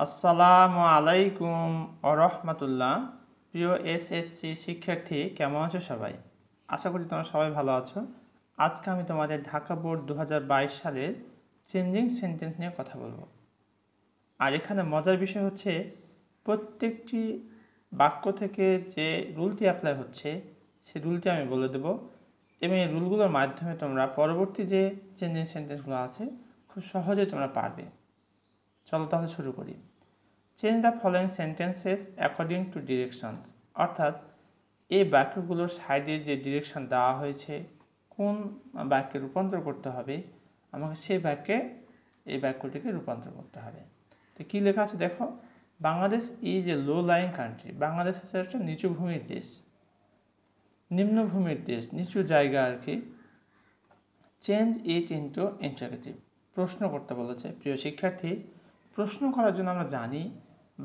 আসসালামু আলাইকুম রাহমাতুল্লাহ। প্রিয় এসএসসি শিক্ষার্থী, কেমন আছো সবাই? আশা করি তোমরা সবাই ভালো আছো। আজকে আমি তোমাদের ঢাকা বোর্ড 2022 সালের চেঞ্জিং সেন্টেন্স নিয়ে কথা বলবো। আর এখানে মজার বিষয় হচ্ছে প্রত্যেকটি বাক্য থেকে যে রুলটি অ্যাপ্লাই হচ্ছে সেই রুলটি আমি বলে দেব, এবং এই রুলগুলোর মাধ্যমে তোমরা পরবর্তী যে চেঞ্জিং সেন্টেন্সগুলো আছে খুব সহজেই তোমরা পারবে। চলো তাহলে শুরু করি। Change the following sentences according to directions, অর্থাৎ এই বাক্যগুলোর সাইডে যে ডিরেকশন দেওয়া হয়েছে কোন বাক্যে রূপান্তর করতে হবে, আমাকে সেই বাক্যে এই বাক্যটিকে রূপান্তর করতে হবে। তো কী লেখা আছে দেখো, Bangladesh is a low lying country. Bangladesh হচ্ছে একটা নিচু ভূমির দেশ, নিম্নভূমির দেশ, নিচু জায়গা আর কি। চেঞ্জ ইট ইনটু ইন্টারগেটিভ, প্রশ্ন করতে বলেছে। প্রিয় শিক্ষার্থী, প্রশ্ন করার জন্য আমরা জানি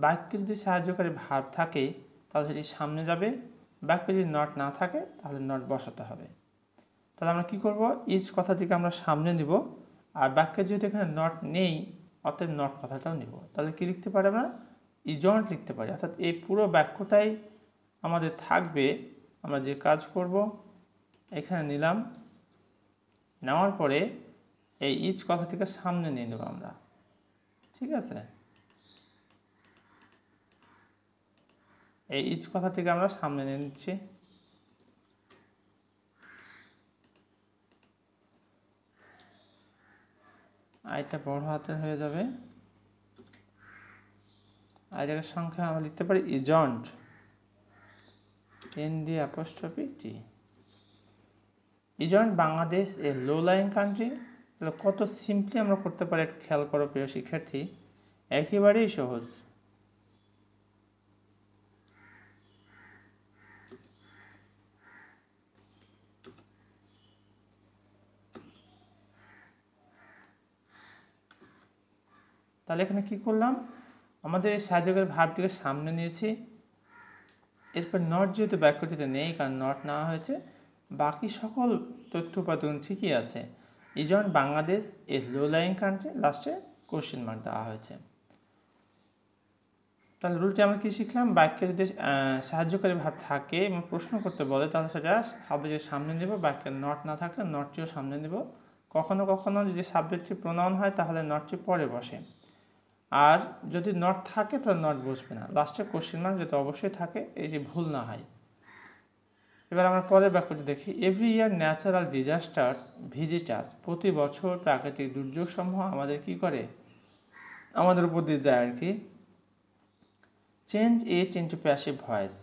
বাক্যে যদি সাহায্যকারী ভার্ব থাকে তাহলে সেটি সামনে যাবে, বাক্যে যদি নট না থাকে তাহলে নট বসাতে হবে। তাহলে আমরা কি করব, ইজ কথাটিকে আমরা সামনে নিব, আর বাক্যে যেহেতু এখানে নট নেই অতএব নট কথাটাও নিব। তাহলে কি লিখতে পারি আমরা, ইজন্ট লিখতে পারি। অর্থাৎ এই পুরো বাক্যটাই আমাদের থাকবে। আমরা যে কাজ করব, এখানে নিলাম, নেওয়ার পরে এই ইজ কথাটিকে সামনে নিয়ে নেব আমরা। ঠিক আছে, এই ইজ কথাটিকে আমরা সামনে নিয়ে নিচ্ছি। আইটা বড় হাতের হয়ে যাবে, আইটাকে সংখ্যা আমরা লিখতে পারি ইজন্ট, এন দিয়ে apostrophe T. Isn't Bangladesh A low lying country. তাহলে কত সিম্পলি আমরা করতে পারি, খেয়াল করো প্রিয় শিক্ষার্থী, একেবারেই সহজ। তাহলে এখানে কি করলাম, আমাদের এই সাহায্যকারী ভার্বটিকে সামনে নিয়েছি। এরপর নট যেহেতু বাক্যটিতে নেই, কারণ নট নেওয়া হয়েছে, বাকি সকল তথ্য উপাদান ঠিকই আছে। Isn't Bangladesh A low lying country, লাস্টে কোশ্চেন মার্ক দেওয়া হয়েছে। তাহলে রুলটি আমরা কি শিখলাম, বাক্যে যদি সাহায্যকারী ভাব থাকে এবং প্রশ্ন করতে বলে তাহলে সেটা সাবজেক্টের সামনে নেব, বাক্যে নট না থাকলে নটটিও সামনে নেব। কখনো কখনো যদি সাবজেক্টটি প্রোনাউন হয় তাহলে নটটি পরে বসে, আর যদি নট থাকে তাহলে নট বসবে না, লাস্টে কোশ্চেন মার্ক যাতে অবশ্যই থাকে, এই যে ভুল না হয়। এবার আমরা পরের বাক্যটি দেখি। Every year natural disasters visit us, প্রতি বছর প্রাকৃতিক দুর্যোগ সমূহ আমাদের কি করে, আমাদের উপর দিয়ে যায় আর কি। Change it into passive voice.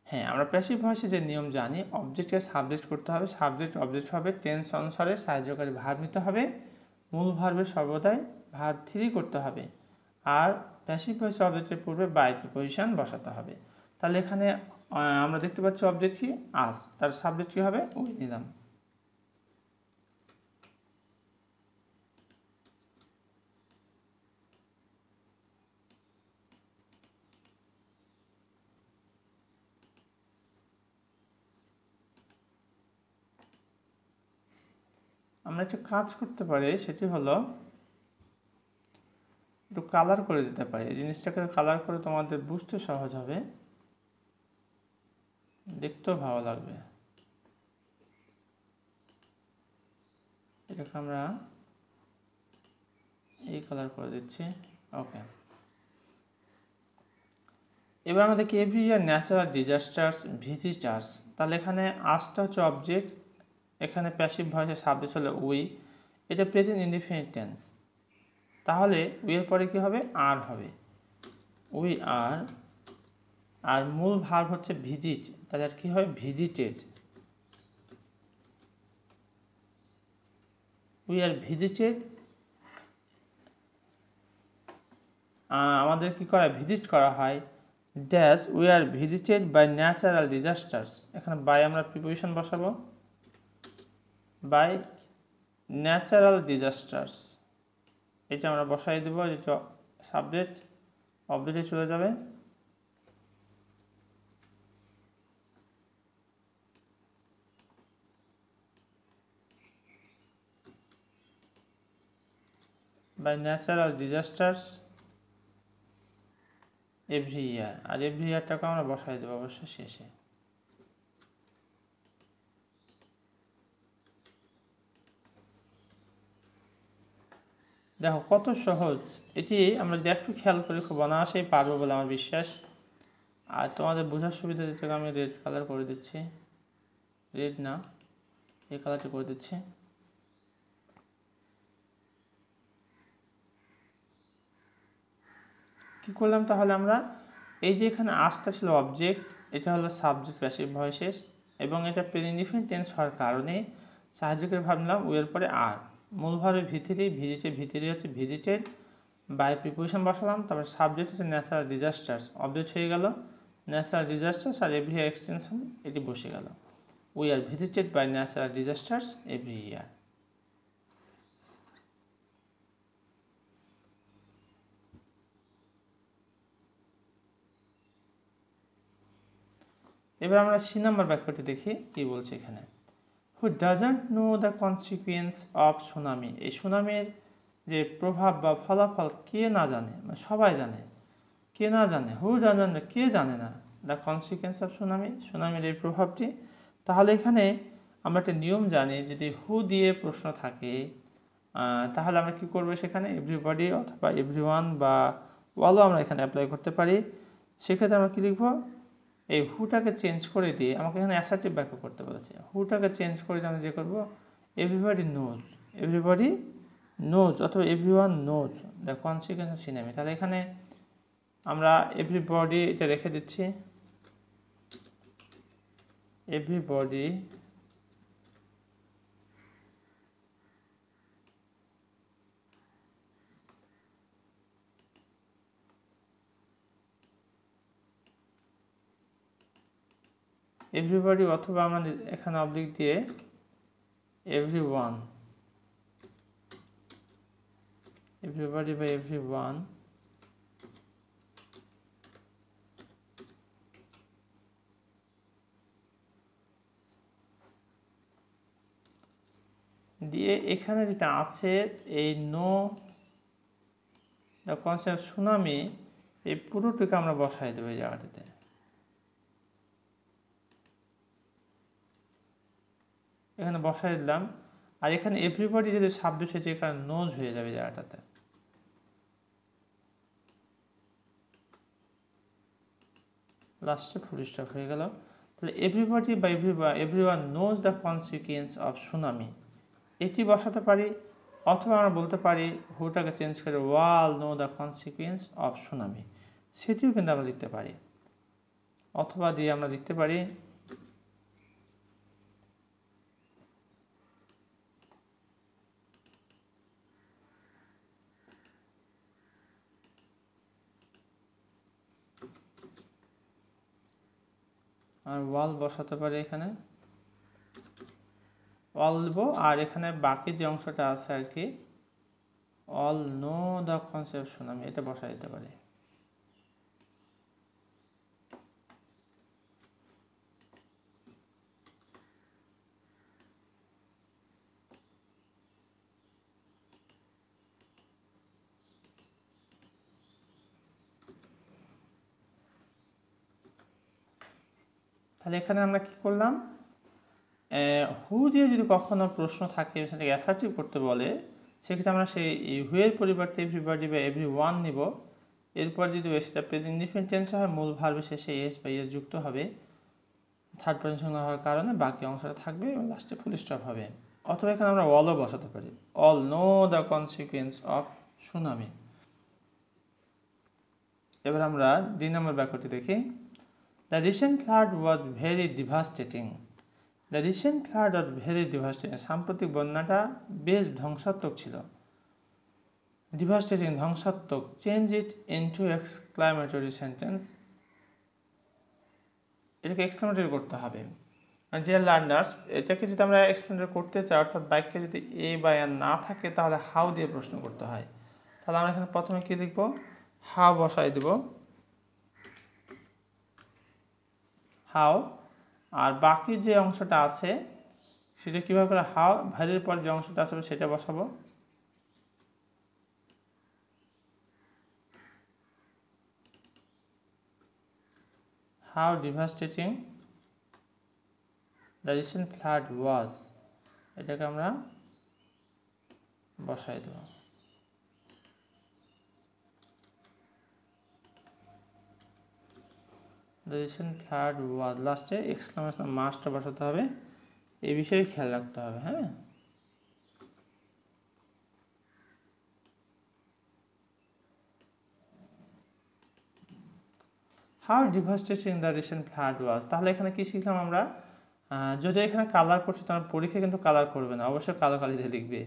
হ্যাঁ, আমরা প্যাসিভ ভয়েসে যে নিয়ম জানি, অবজেক্টকে সাবজেক্ট করতে হবে, সাবজেক্ট অবজেক্ট হবে, টেন্স অনুসারে সাহায্যকারী ভার্ব নিতে হবে, মূল ভার্বের সর্বদাই ভার্ব 3 করতে হবে, আর প্যাসিভ ভয়েসে অবজেক্টের পূর্বে বাই প্রিপোজিশন বসাতে হবে। তাহলে এখানে আমরা দেখতে পাচ্ছি অবজেক্ট কি, আস, তার সাবজেক্ট কি হবে, উই নিলাম। আমরা একটা কাজ করতে পারি, সেটি হলো একটু কালার করে দিতে পারি। এই জিনিসটাকে কালার করে তোমাদের বুঝতে সহজ হবে, দেখতেও ভালো লাগবে। এটাকে আমরা এই কালার করে দিচ্ছি। ওকে, এবার আমরা দেখি every year natural disasters visit us. তাহলে এখানে আসটা হচ্ছে অবজেক্ট, এখানে প্যাসিভ ভয়েসের সাবজেক্ট হলো উই, এটা প্রেজেন্ট ইনডিফিনিট টেন্স। তাহলে উই এর পরে কি হবে, আর হবে, উই আর, আর মূল ভার্ব হচ্ছে ভিজিট, তাহলে আর কি হবে, ভিজিটেড। উই আর ভিজিটেড, আমাদের কি করা, ভিজিট করা হয়। Dash we are visited by natural disasters, এখানে বাই আমরা প্রিপোজিশন বসাবো, বাই ন্যাচারাল ডিজাস্টার্স, এটা আমরা বসাই দেবো, যেটা সাবজেক্ট অবজেক্টে চলে যাবে। By natural disasters, every year, আর এভরি ইয়ারটাকে আমরা বসাই দেবো অবশ্যই শেষে। দেখো কত সহজ, এটি আমরা যদি একটু খেয়াল করি খুব অনায়াসেই পারবো বলে আমার বিশ্বাস। আর তোমাদের বোঝার সুবিধা দিতে আমি রেড কালার করে দিচ্ছি, রেড না এই কালারটি করে দিচ্ছি। কি করলাম তাহলে আমরা, এই যে এখানে আসটা ছিল অবজেক্ট, এটা হলো সাবজেক্ট প্যাসিভ ভয়েসেস, এবং এটা প্রেজেন্ট টেন্স হওয়ার কারণে সাহায্যকে ভাবলাম ওয়ের পরে আর, মূল ভাবে ভিতরে ভিতরে হচ্ছে ভিজিটেড, বাই প্রিপোজিশন বসালাম, তারপর সাবজেক্ট হচ্ছে ন্যাচারাল ডিজাস্টার্স, অবজেক্ট হয়ে গেল ন্যাচারাল ডিজাস্টার্স, আর এভরি ইয়ার এক্সটেনশন এটি বসে গেল, we are visited by natural disasters every year. এবার আমরা সি নাম্বার বাক্যটি দেখি কি বলছে এখানে। Who doesn't know the consequence of tsunami, এই সুনামির যে প্রভাব বা ফলাফল কে না জানে, মানে সবাই জানে, কে না জানে, হু ডাজন্ট, কে জানে না দ্য কনসিকুয়েন্স অফ সুনামি, সুনামির এই প্রভাবটি। তাহলে এখানে আমরা একটা নিয়ম জানি, যদি হু দিয়ে প্রশ্ন থাকে তাহলে আমরা কি করবো, সেখানে এভরিবডি অথবা এভরিওয়ান বা অলও আমরা এখানে অ্যাপ্লাই করতে পারি। সেক্ষেত্রে আমরা কি লিখবো, এই হুটাকে চেঞ্জ করে দিয়ে, আমাকে এখানে অ্যাসার্টিভ বাক্য করতে বলেছে, হুটাকে চেঞ্জ করে দিয়ে আমরা যে করবো এভরিবডি নোজ, এভরিবডি নোজ অথবা everyone knows the consequence of tsunami. তাহলে এখানে আমরা এভরিবডি এটা রেখে দিচ্ছি, এভরিবডি এভরিবডি অথবা আমরা এখানে অবলিক দিয়ে এভরিওয়ান, এভরিবডি বা এভরিওয়ান দিয়ে এখানে যেটা আছে এই নো দ্য কনসেপ্ট সুনামি, এই পুরোটুকু আমরা বসাই দেবো এই জায়গাটাতে। এখানে বসাই দিলাম, আর এখানে এভরিবডি যদি সাবজেক্ট হয়েছে এখানে নোজ হয়ে যাবে জায়গাটাতে। লাস্টে ফুল স্টপ হয়ে গেল। তাহলে এভরিবডি বা everyone knows the consequence of tsunami, এটি বসাতে পারি, অথবা আমরা বলতে পারি হুটাকে চেঞ্জ করে all know the consequence of tsunami, সেটিও কিন্তু আমরা লিখতে পারি। অথবা দিয়ে আমরা লিখতে পারি আর ওয়াল বসাতে পারি, এখানে অল দেবো, আর এখানে বাকি যে অংশটা আছে আর কি all know the concept tsunami, এটা বসা দিতে পারি। তাহলে এখানে আমরা কি করলাম, হু দিয়ে যদি কখনো প্রশ্ন থাকে সেটাকে অ্যাসার্টিভ করতে বলে, সেক্ষেত্রে আমরা সেই হুয়ের পরিবর্তে এভরিবডি বা এভরিওয়ান নিব। এরপর যদি সেটা প্রেজেন্ট ইনডিফিনিট টেন্স হয়, মূল ভার্বের শেষে এস বা এস যুক্ত হবে, থার্ড পারসন হওয়ার কারণে বাকি অংশটা থাকবে এবং লাস্টে ফুল স্টপ হবে। অথবা এখানে আমরা অলও বসাতে পারি, all know the consequence of tsunami. এবার আমরা 2 নম্বর বাক্যটি দেখি। The recent flood was very devastating, the recent flood was very devastating, সাম্প্রতিক বন্যাটা বেশ ধ্বংসাত্মক ছিল। ডিভাস্টেটিং ধ্বংসাত্মক, change it into exclamatory sentence, এটাকে এক্সক্লামেটরি করতে হবে। ডিয়ার লার্নার্স, এটাকে যদি আমরা এক্সপ্লেন করতে চাই, অর্থাৎ বাক্যে যদি এ বা এর না থাকে তাহলে হাউ দিয়ে প্রশ্ন করতে হয়। তাহলে আমরা এখানে প্রথমে কি লিখব, হাউ বসাই দেব, হাউ, আর বাকি যে অংশটা আছে সেটা কীভাবে করে, হাউ ভ্যালির পর যে অংশটা আসবে সেটা বসাবো। how devastating the recent flood was, এটাকে আমরা বসাই দেব। the recent flood was, লাস্টে এক্সক্লামেশন মার্কসটা বসাতে হবে, এই বিষয়ে খেয়াল রাখতে হবে। হ্যাঁ, how devastating the recent flood was, তাহলে এখানে কি শিখলাম আমরা? যদি এখানে কালার করছে তোমার পরীক্ষা কিন্তু কালার করবে না, অবশ্যই কালো কালিতে লিখবে।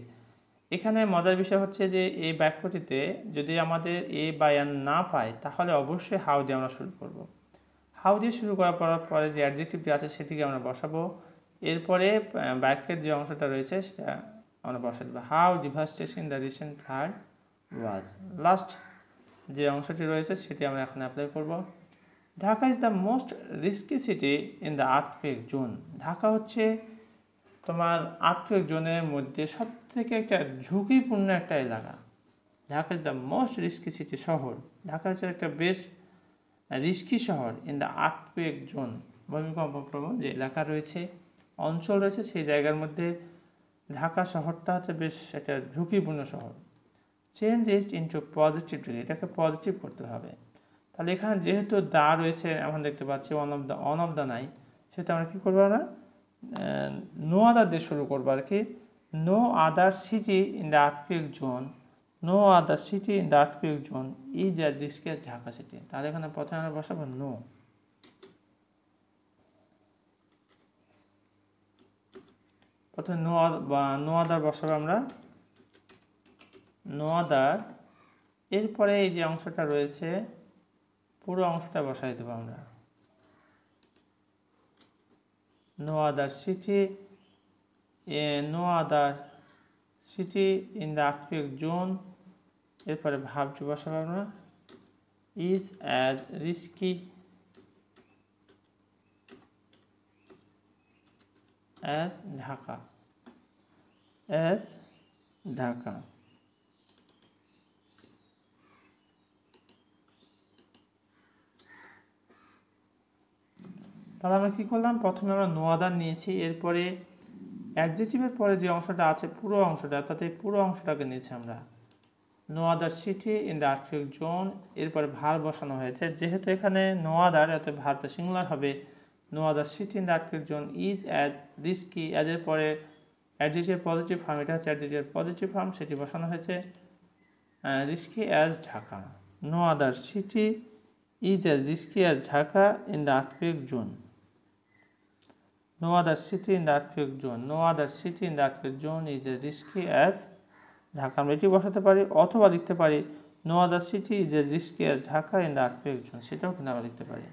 এখানে মজার বিষয় হচ্ছে যে এই বাক্যটিতে যদি আমাদের এ বা এন না পাই তাহলে অবশ্যই হাউ দিয়ে আমরা শুরু করব। হাউ দিয়ে শুরু করার পরে যে অ্যাডজেক্টিভটি আছে সেটিকে আমরা বসাবো, এরপরে বাক্যের যে অংশটা রয়েছে সেটা আমরা বসাই দেবো। How devastation the recent flood was, last যে অংশটি রয়েছে সেটি আমরা এখন অ্যাপ্লাই করব। Dhaka is the most risky city in the earthquake zone, Dhaka হচ্ছে তোমার আর্থকুয়েক জোনের মধ্যে সব থেকে একটা ঝুঁকিপূর্ণ একটা এলাকা। Dhaka is the most risky city, শহর ঢাকা হচ্ছে একটা বেশ রিস্কি শহর ইন দ্য আর্থকুয়েক জোন, ভূমিকম্প প্রবণ যে এলাকা রয়েছে, অঞ্চল রয়েছে, সেই জায়গার মধ্যে ঢাকা শহরটা হচ্ছে বেশ একটা ঝুঁকিপূর্ণ শহর। চেঞ্জ ইট ইনটু পজিটিভ, এটাকে পজিটিভ করতে হবে। তাহলে এখানে যেহেতু দা রয়েছে এখন দেখতে পাচ্ছি অন অফ দ্য নাই, সেটা আমরা কী করবো না, নো আদার দিয়ে শুরু করবো আর কি। No other city in the earthquake zone, no other city in the earthquake zone is as risky as Dhaka city. তাহলে এখানে প্রথমে আমরা বসাবো নো, প্রথমে নো আদার বসাবো আমরা, নো আদার, এরপরে এই যে অংশটা রয়েছে পুরো অংশটা বসাই দেবো আমরা। No other city, no other city in the earthquake zone, এরপরে ভাবটি বসাবো আমরা, is as risky as Dhaka, as Dhaka. তাহলে আমরা কী করলাম, প্রথমে আমরা নো আদার নিয়েছি, এরপরে অ্যাডজেক্টিভের পরে যে অংশটা আছে পুরো অংশটা, অর্থাৎ এই পুরো অংশটাকে নিয়েছি আমরা। No other city in the earthquake zone, এরপরে ভার বসানো হয়েছে, যেহেতু এখানে নো আদার অর্থাৎ ভারটা সিঙ্গুলার হবে। No other city in the earthquake zone is as risky, অ্যাজের পরে অ্যাডজেক্টিভ পজিটিভ ফর্ম, এটা হচ্ছে অ্যাডজেক্টিভ পজিটিভ ফর্ম, সেটি বসানো হয়েছে risky as Dhaka. No other city is as risky as Dhaka in the earthquake zone. No other city in the earthquake zone, no other city in the earthquake zone is as risky as Dhaka. আমরা এটি বসাতে পারি, অথবা লিখতে পারি no other city is as risky as Dhaka in the earthquake zone, সেটাও কিন্তু আমরা লিখতে পারি।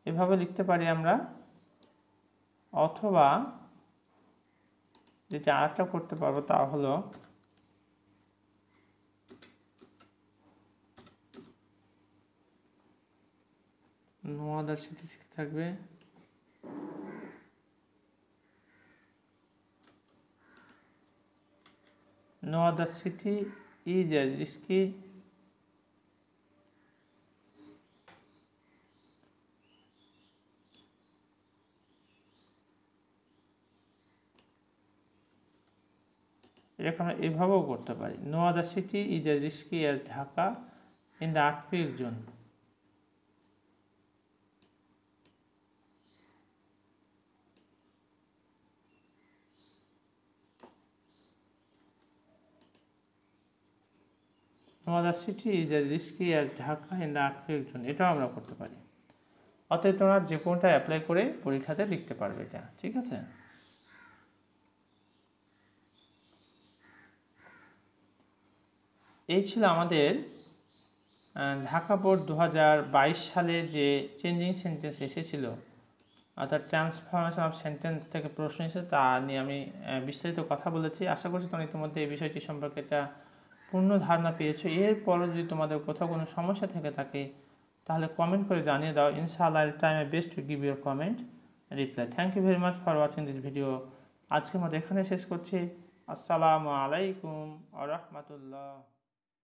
এভাবে লিখতে পারি আমরা, অথবা যেটা আরেকটা করতে পারবো তা হলো নো আদার সিটি ঠিক থাকবে, no other city is as risky এরকম আমরা এভাবেও করতে পারি। No other city is as risky as Dhaka in the earthquake zone. No other city is as risky as Dhaka in the earthquake zone, এটাও আমরা করতে পারি। অতএব তোমরা যে কোনটা অ্যাপ্লাই করে পরীক্ষাতে লিখতে পারবে এটা, ঠিক আছে। এই ছিল আমাদের ঢাকা বোর্ড 2022 সালে যে চেঞ্জিং সেন্টেন্স এসেছিল, অর্থাৎ ট্রান্সফরমেশন অফ সেন্টেন্স থেকে প্রশ্ন এসেছে, তা নিয়ে আমি বিস্তারিত কথা বলেছি। আশা করছি তোমরা ইতিমধ্যে এই বিষয়টি সম্পর্কে একটা পূর্ণ ধারণা পেয়েছো। এরপরও যদি তোমাদের কোথাও কোনো সমস্যা থেকে থাকে তাহলে কমেন্ট করে জানিয়ে দাও। ইনশাআল্লাহ I will try my best to give your comment reply. Thank you very much for watching this video. আজকের মতো এখানে শেষ করছি। আসসালামু আলাইকুম ওয়া রাহমাতুল্লাহ।